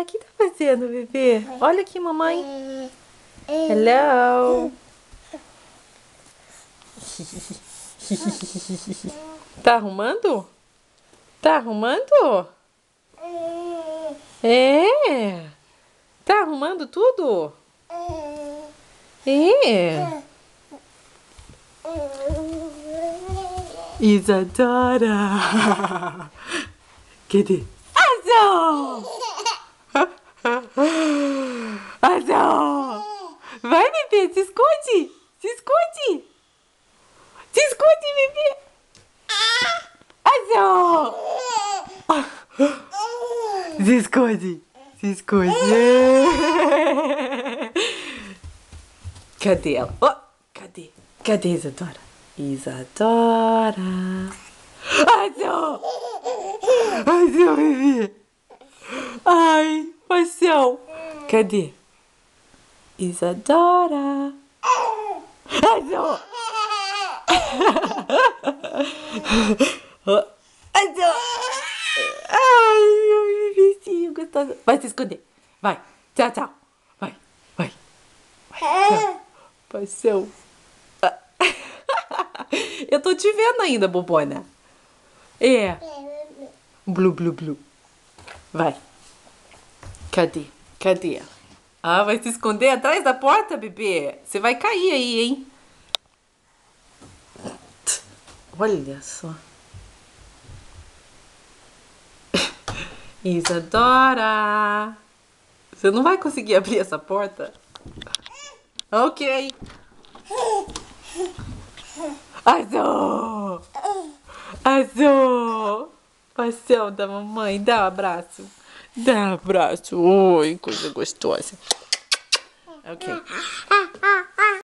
o que tá fazendo, bebê? Olha aqui, mamãe. Hello. Tá arrumando? Tá arrumando? É. Tá arrumando tudo? É. Isadora. Cadê? Azul! Azul! Vai, bebê, se esconde! Se esconde! Se esconde, bebê! Azul! Se esconde! Se esconde! Cadê ela? Oh, cadê? Cadê Isadora? Isadora! Azul! Azul, bebê! Ai, paixão! Cadê? Isadora! Azul! Azul! Ai, meu bebezinho gostoso! Vai se esconder! Vai! Tchau, tchau! Vai! Vai! Tchau! Paixão! Eu tô te vendo ainda, bobona! É! Blu, blu, blu! Vai! Cadê? Cadê ela? Ah, vai se esconder atrás da porta, bebê? Você vai cair aí, hein? Olha só. Isadora! Você não vai conseguir abrir essa porta? Ok. Azul! Azul! Paixão da mamãe, dá um abraço. Dá um abraço. Oi, coisa gostosa. Ok.